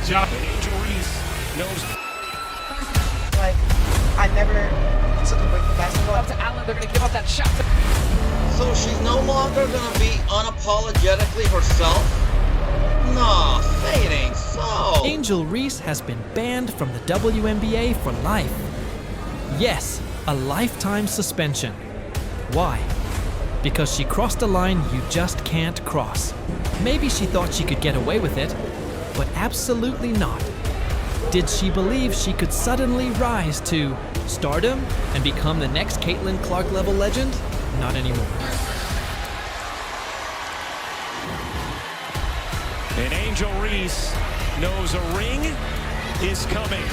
Good job. And Angel Reese knows. Like, I never took a break from basketball. Up to Allen, they're going to give up that shot. So she's no longer going to be unapologetically herself? Nah, say it ain't so. Angel Reese has been banned from the WNBA for life. Yes, a lifetime suspension. Why? Because she crossed a line you just can't cross. Maybe she thought she could get away with it, but absolutely not. Did she believe she could suddenly rise to stardom and become the next Caitlin Clark level legend? Not anymore. And Angel Reese knows a ring is coming.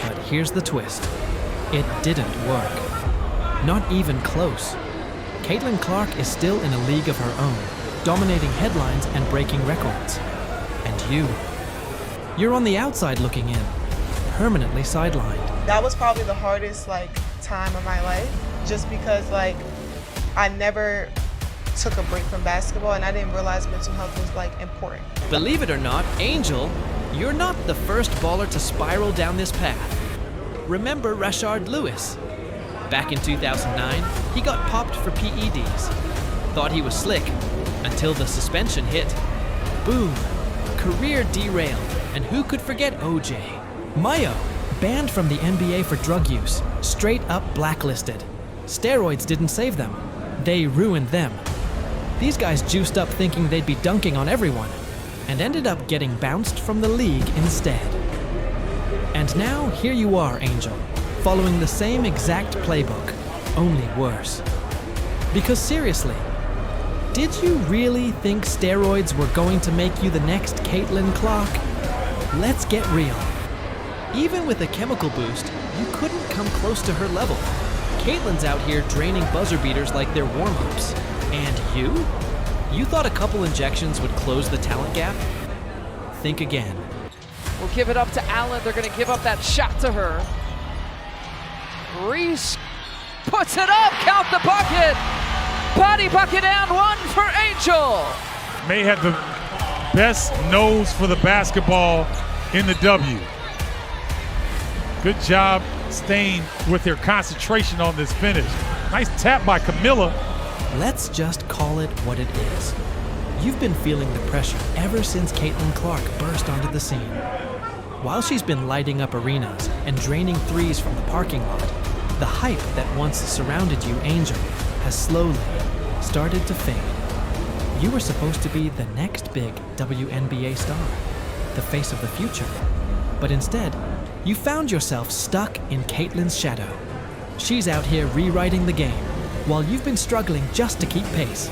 But here's the twist. It didn't work. Not even close. Caitlin Clark is still in a league of her own, dominating headlines and breaking records. And you're on the outside looking in, permanently sidelined. That was probably the hardest time of my life, just because I never took a break from basketball and I didn't realize mental health was important. Believe it or not, Angel, you're not the first baller to spiral down this path. Remember Rashard Lewis? Back in 2009, he got popped for PEDs. Thought he was slick, until the suspension hit. Boom, career derailed, and who could forget OJ? Mayo, banned from the NBA for drug use, straight up blacklisted. Steroids didn't save them, they ruined them. These guys juiced up thinking they'd be dunking on everyone, and ended up getting bounced from the league instead. And now, here you are, Angel, following the same exact playbook, only worse. Because seriously, did you really think steroids were going to make you the next Caitlin Clark? Let's get real. Even with a chemical boost, you couldn't come close to her level. Caitlin's out here draining buzzer beaters like they're warm-ups. And you? You thought a couple injections would close the talent gap? Think again. We'll give it up to Allen. They're going to give up that shot to her. Reese puts it up. Count the bucket. Body bucket and one for Angel. May have the best nose for the basketball in the W. Good job staying with their concentration on this finish. Nice tap by Camilla. Let's just call it what it is. You've been feeling the pressure ever since Caitlin Clark burst onto the scene. While she's been lighting up arenas and draining threes from the parking lot, the hype that once surrounded you, Angel, has slowly started to fade. You were supposed to be the next big WNBA star, the face of the future. But instead, you found yourself stuck in Caitlin's shadow. She's out here rewriting the game, while you've been struggling just to keep pace.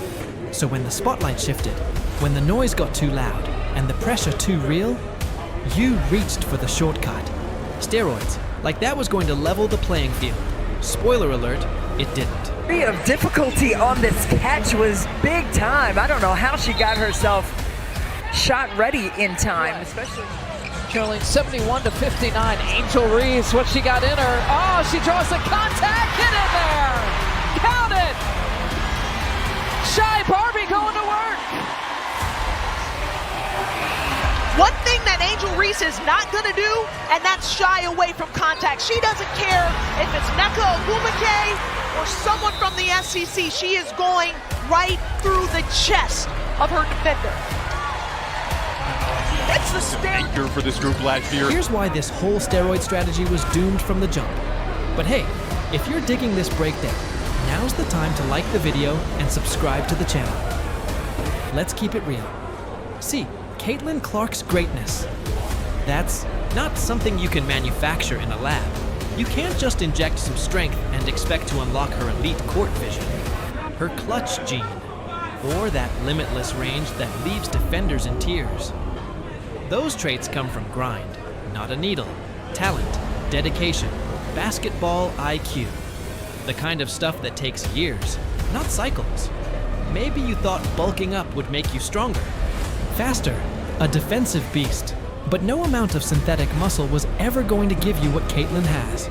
So when the spotlight shifted, when the noise got too loud, and the pressure too real, you reached for the shortcut. Steroids, like that was going to level the playing field. Spoiler alert, it didn't. The degree of difficulty on this catch was big time. I don't know how she got herself shot ready in time, especially. Trailing 71-59. Angel Reese, what she got in her. Oh, she draws the contact. Get in there. Count it. Shy Barbie going to work. One thing that Angel Reese is not going to do, and that's shy away from contact. She doesn't care if it's Nneka Ogwumike or someone from the SEC. She is going right through the chest of her defender. It's the anchor for this group last year. Here's why this whole steroid strategy was doomed from the jump. But hey, if you're digging this breakdown, now's the time to like the video and subscribe to the channel. Let's keep it real. See, Caitlin Clark's greatness. That's not something you can manufacture in a lab. You can't just inject some strength and expect to unlock her elite court vision. Her clutch gene, or that limitless range that leaves defenders in tears. Those traits come from grind, not a needle, talent, dedication, basketball IQ. The kind of stuff that takes years, not cycles. Maybe you thought bulking up would make you stronger, faster, a defensive beast. But no amount of synthetic muscle was ever going to give you what Caitlin has.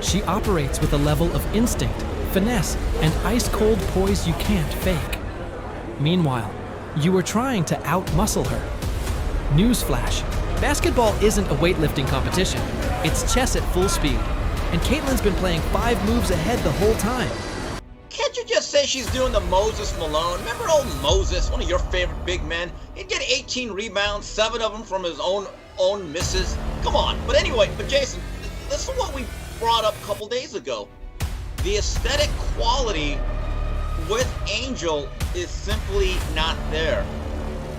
She operates with a level of instinct, finesse, and ice-cold poise you can't fake. Meanwhile, You were trying to out-muscle her. Newsflash, basketball isn't a weightlifting competition. It's chess at full speed. And Caitlin's been playing 5 moves ahead the whole time. Can't you just say she's doing the Moses Malone? Remember old Moses, one of your favorite big men? He'd get 18 rebounds, 7 of them from his own misses. Come on. But anyway, Jason, this is what we brought up a couple days ago. The aesthetic quality with Angel is simply not there.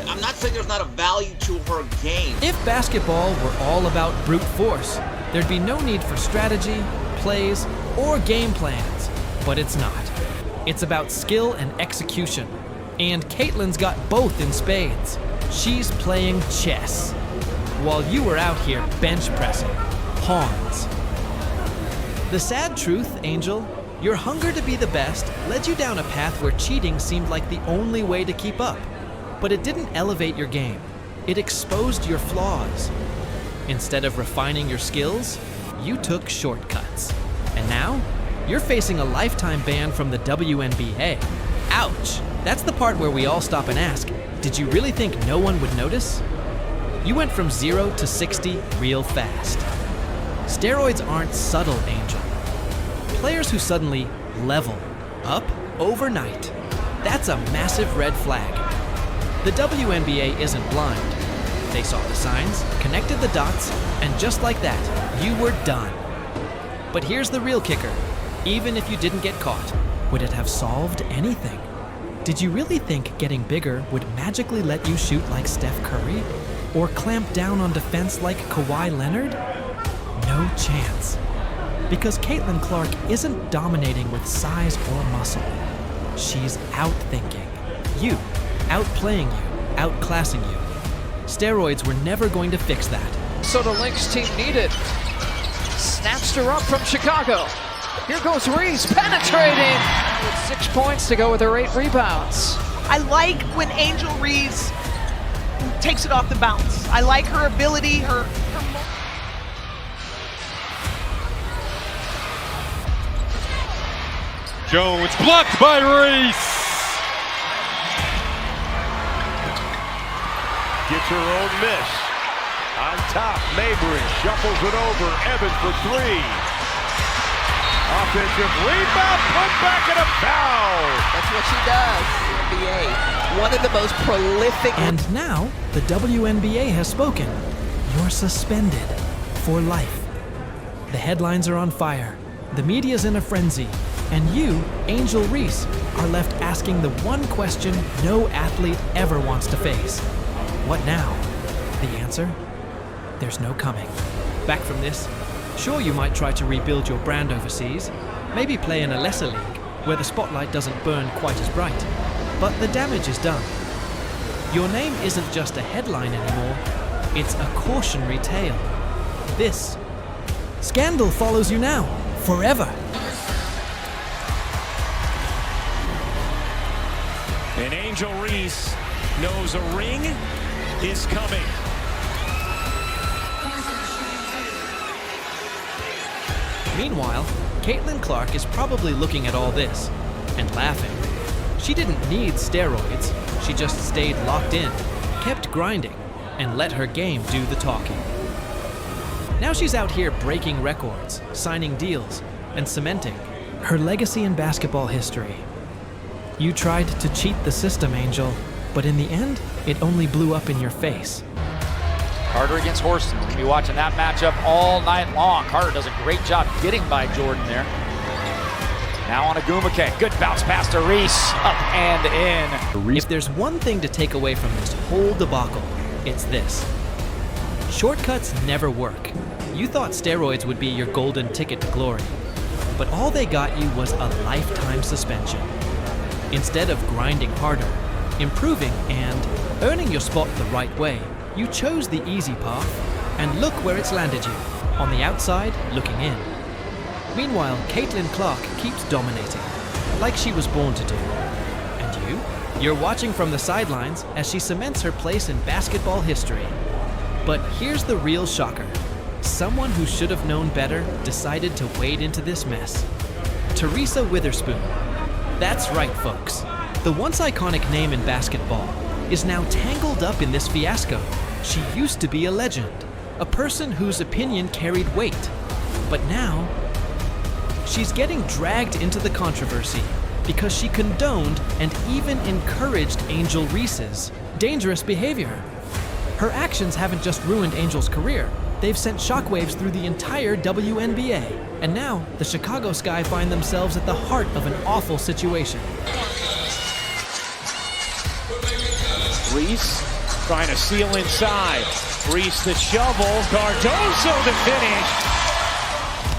I'm not saying there's not a value to her game. If basketball were all about brute force, there'd be no need for strategy, plays, or game plans. But it's not. It's about skill and execution. And Caitlin's got both in spades. She's playing chess, while you were out here bench pressing pawns. The sad truth, Angel, your hunger to be the best led you down a path where cheating seemed like the only way to keep up. But it didn't elevate your game. It exposed your flaws. Instead of refining your skills, you took shortcuts. And now, you're facing a lifetime ban from the WNBA. Ouch! That's the part where we all stop and ask, did you really think no one would notice? You went from 0 to 60 real fast. Steroids aren't subtle, Angel. Players who suddenly level up overnight, that's a massive red flag. The WNBA isn't blind. They saw the signs, connected the dots, and just like that, you were done. But here's the real kicker. Even if you didn't get caught, would it have solved anything? Did you really think getting bigger would magically let you shoot like Steph Curry? Or clamp down on defense like Kawhi Leonard? No chance. Because Caitlin Clark isn't dominating with size or muscle. She's outthinking you, outplaying you, outclassing you. Steroids were never going to fix that. So the Lynx team needed. Snatched her up from Chicago. Here goes Reese, penetrating with 6 points to go with her 8 rebounds. I like when Angel Reese takes it off the bounce. I like her ability, her Jones blocked by Reese. Gets her own miss. On top, Mabry shuffles it over. Evans for 3. Offensive rebound, put back and a foul. That's what she does, NBA. One of the most prolific. And now, the WNBA has spoken. You're suspended for life. The headlines are on fire. The media's in a frenzy. And you, Angel Reese, are left asking the one question no athlete ever wants to face. What now? The answer? There's no coming. Back from this, sure, you might try to rebuild your brand overseas, maybe play in a lesser league where the spotlight doesn't burn quite as bright, but the damage is done. Your name isn't just a headline anymore, it's a cautionary tale. This scandal follows you now, forever. And Angel Reese knows a ring is coming. Meanwhile, Caitlin Clark is probably looking at all this and laughing. She didn't need steroids. She just stayed locked in, kept grinding, and let her game do the talking. Now she's out here breaking records, signing deals, and cementing her legacy in basketball history. You tried to cheat the system, Angel, but in the end, it only blew up in your face. Carter against Horston. We're going to be watching that matchup all night long. Carter does a great job getting by Jordan there. Now on Agumake. Good bounce pass to Reese. Up and in. If there's one thing to take away from this whole debacle, it's this. Shortcuts never work. You thought steroids would be your golden ticket to glory, but all they got you was a lifetime suspension. Instead of grinding harder, improving, and earning your spot the right way, you chose the easy path, and look where it's landed you, on the outside, looking in. Meanwhile, Caitlin Clark keeps dominating, like she was born to do. And you? You're watching from the sidelines as she cements her place in basketball history. But here's the real shocker. Someone who should have known better decided to wade into this mess. Teresa Weatherspoon. That's right, folks. The once iconic name in basketball. is now tangled up in this fiasco. She used to be a legend, a person whose opinion carried weight. But now, she's getting dragged into the controversy because she condoned and even encouraged Angel Reese's dangerous behavior. Her actions haven't just ruined Angel's career, they've sent shockwaves through the entire WNBA. And now, the Chicago Sky find themselves at the heart of an awful situation. Reese trying to seal inside. Reese the shovel. Cardozo the finish.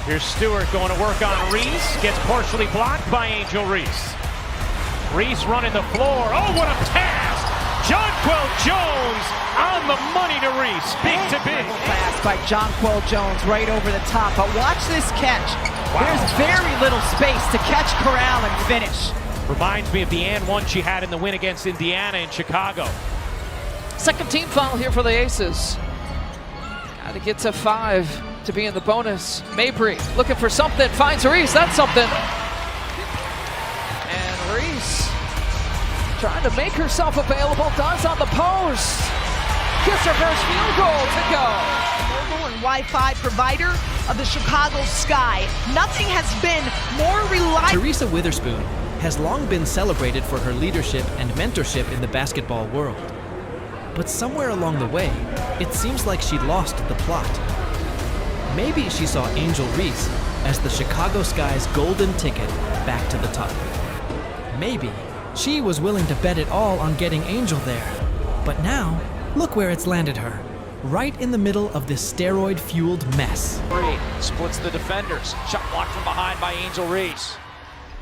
Here's Stewart going to work on Reese. Gets partially blocked by Angel Reese. Reese running the floor. Oh, what a pass! Jonquel Jones on the money to Reese. Big to big. Pass by Jonquel Jones right over the top. But watch this catch. Wow. There's very little space to catch Corral and finish. Reminds me of the and one she had in the win against Indiana in Chicago. Second team foul here for the Aces. Got to get to 5 to be in the bonus. Mabry looking for something, finds Reese, that's something. And Reese trying to make herself available, does on the post. Gets her first field goal to go. Mobile and Wi-Fi provider of the Chicago Sky. Nothing has been more reliable. Teresa Weatherspoon has long been celebrated for her leadership and mentorship in the basketball world. But somewhere along the way, it seems like she lost the plot. Maybe she saw Angel Reese as the Chicago Sky's golden ticket back to the top. Maybe she was willing to bet it all on getting Angel there. But now, look where it's landed her. Right in the middle of this steroid-fueled mess. Splits the defenders. Shot blocked from behind by Angel Reese.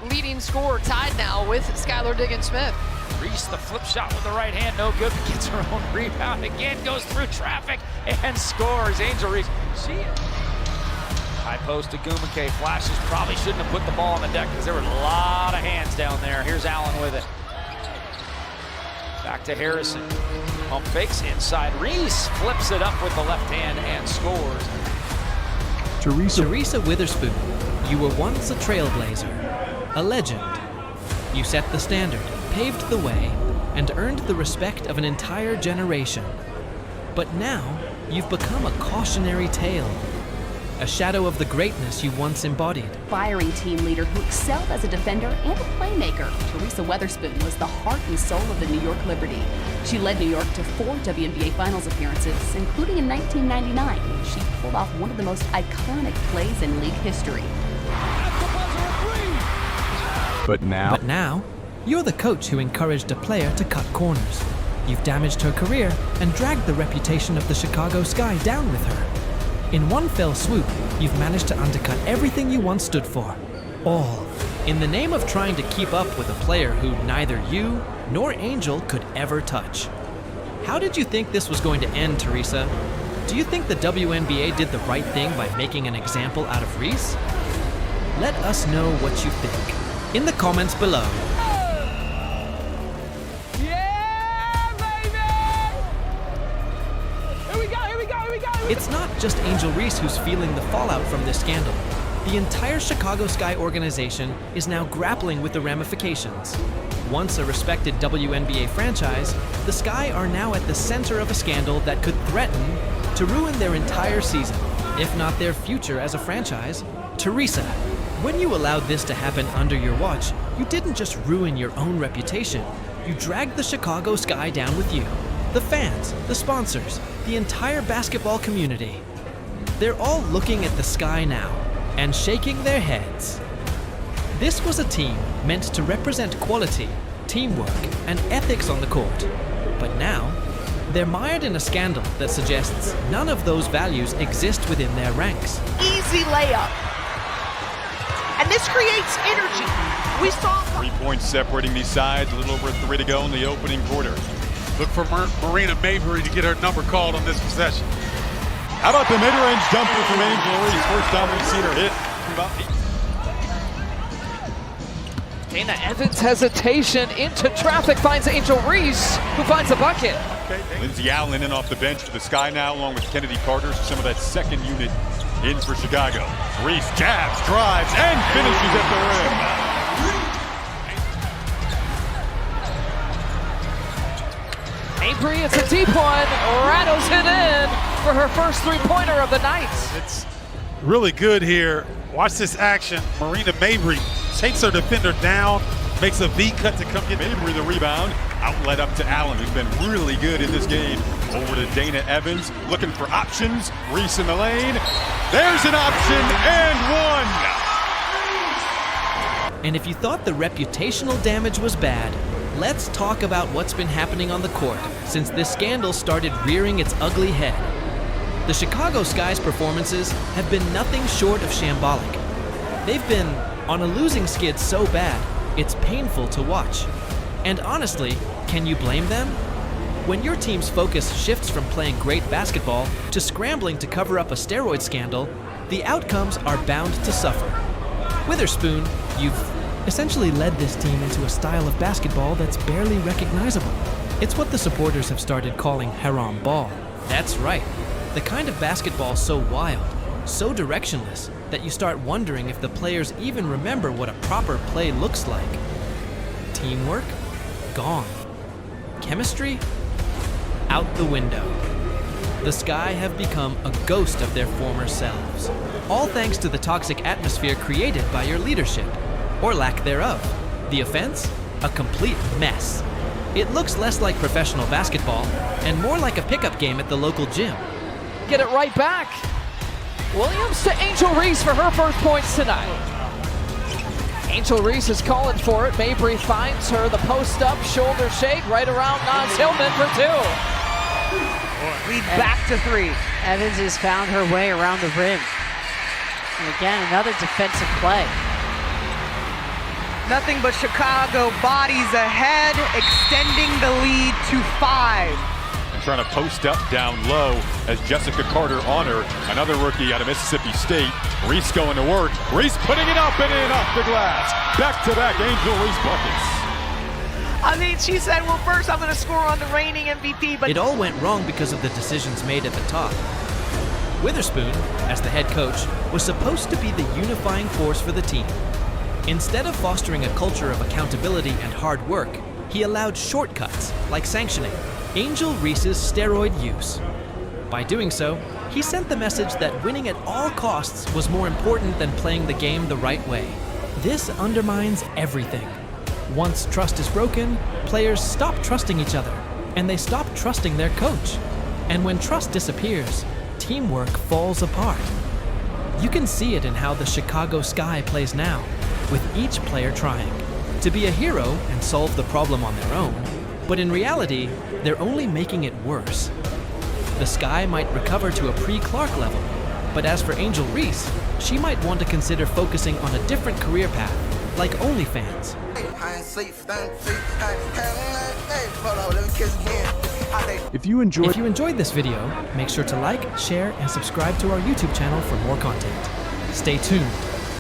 Leading scorer tied now with Skylar Diggins-Smith. Reese, the flip shot with the right hand, no good. Gets her own rebound again, goes through traffic and scores. Angel Reese. High post to Gumake, flashes, probably shouldn't have put the ball on the deck because there were a lot of hands down there. Here's Allen with it. Back to Harrison. Pump fakes inside. Reese flips it up with the left hand and scores. Teresa Weatherspoon, you were once a trailblazer, a legend. You set the standard, paved the way, and earned the respect of an entire generation. But now, you've become a cautionary tale. A shadow of the greatness you once embodied. Fiery team leader who excelled as a defender and a playmaker, Teresa Weatherspoon was the heart and soul of the New York Liberty. She led New York to 4 WNBA Finals appearances, including in 1999. She pulled off one of the most iconic plays in league history. But now, you're the coach who encouraged a player to cut corners. You've damaged her career and dragged the reputation of the Chicago Sky down with her. In one fell swoop, you've managed to undercut everything you once stood for. All in the name of trying to keep up with a player who neither you nor Angel could ever touch. How did you think this was going to end, Teresa? Do you think the WNBA did the right thing by making an example out of Reese? Let us know what you think in the comments below. It's not just Angel Reese who's feeling the fallout from this scandal. The entire Chicago Sky organization is now grappling with the ramifications. Once a respected WNBA franchise, the Sky are now at the center of a scandal that could threaten to ruin their entire season, if not their future as a franchise. Teresa, when you allowed this to happen under your watch, you didn't just ruin your own reputation, you dragged the Chicago Sky down with you. The fans, the sponsors, the entire basketball community. They're all looking at the Sky now and shaking their heads. This was a team meant to represent quality, teamwork, and ethics on the court. But now, they're mired in a scandal that suggests none of those values exist within their ranks. Easy layup. And this creates energy. We saw 3 points separating these sides, a little over 3 to go in the opening quarter. Look for Marina Mabry to get her number called on this possession. How about the mid-range jumper from Angel Reese? First time we've seen her hit. Dana Evans' hesitation into traffic finds Angel Reese, who finds the bucket. Lindsey Allen in off the bench for the Sky now, along with Kennedy Carter, some of that second unit in for Chicago. Reese jabs, drives, and finishes at the rim. Mabry, it's a deep one. Rattles it in for her first three-pointer of the night. It's really good here. Watch this action. Marina Mabry takes her defender down, makes a V cut to come get Mabry the rebound. Outlet up to Allen, who's been really good in this game. Over to Dana Evans, looking for options. Reese in the lane. There's an option and one. And if you thought the reputational damage was bad, let's talk about what's been happening on the court since this scandal started rearing its ugly head. The Chicago Sky's performances have been nothing short of shambolic. They've been on a losing skid so bad, it's painful to watch. And honestly, can you blame them? When your team's focus shifts from playing great basketball to scrambling to cover up a steroid scandal, the outcomes are bound to suffer. Weatherspoon, you've essentially led this team into a style of basketball that's barely recognizable. It's what the supporters have started calling haram ball. That's right, the kind of basketball so wild, so directionless, that you start wondering if the players even remember what a proper play looks like. Teamwork? Gone. Chemistry? Out the window. The Sky have become a ghost of their former selves, all thanks to the toxic atmosphere created by your leadership, or lack thereof. The offense? A complete mess. It looks less like professional basketball and more like a pickup game at the local gym. Get it right back. Williams to Angel Reese for her first points tonight. Angel Reese is calling for it. Mabry finds her, the post up, shoulder shake, right around Naz Hillman for two. Lead back to three. Evans has found her way around the rim. And again, another defensive play. Nothing but Chicago bodies ahead, extending the lead to 5. And trying to post up down low as Jessica Carter on her. Another rookie out of Mississippi State. Reese going to work. Reese putting it up and in off the glass. Back-to-back Angel Reese buckets. I mean, she said, well, first I'm going to score on the reigning MVP, but it all went wrong because of the decisions made at the top. Weatherspoon, as the head coach, was supposed to be the unifying force for the team. Instead of fostering a culture of accountability and hard work, he allowed shortcuts, like sanctioning Angel Reese's steroid use. By doing so, he sent the message that winning at all costs was more important than playing the game the right way. This undermines everything. Once trust is broken, players stop trusting each other, and they stop trusting their coach. And when trust disappears, teamwork falls apart. You can see it in how the Chicago Sky plays now, with each player trying to be a hero and solve the problem on their own, but in reality, they're only making it worse. The Sky might recover to a pre-Clark level, but as for Angel Reese, she might want to consider focusing on a different career path, like OnlyFans. If you enjoyed this video, make sure to like, share, and subscribe to our YouTube channel for more content. Stay tuned.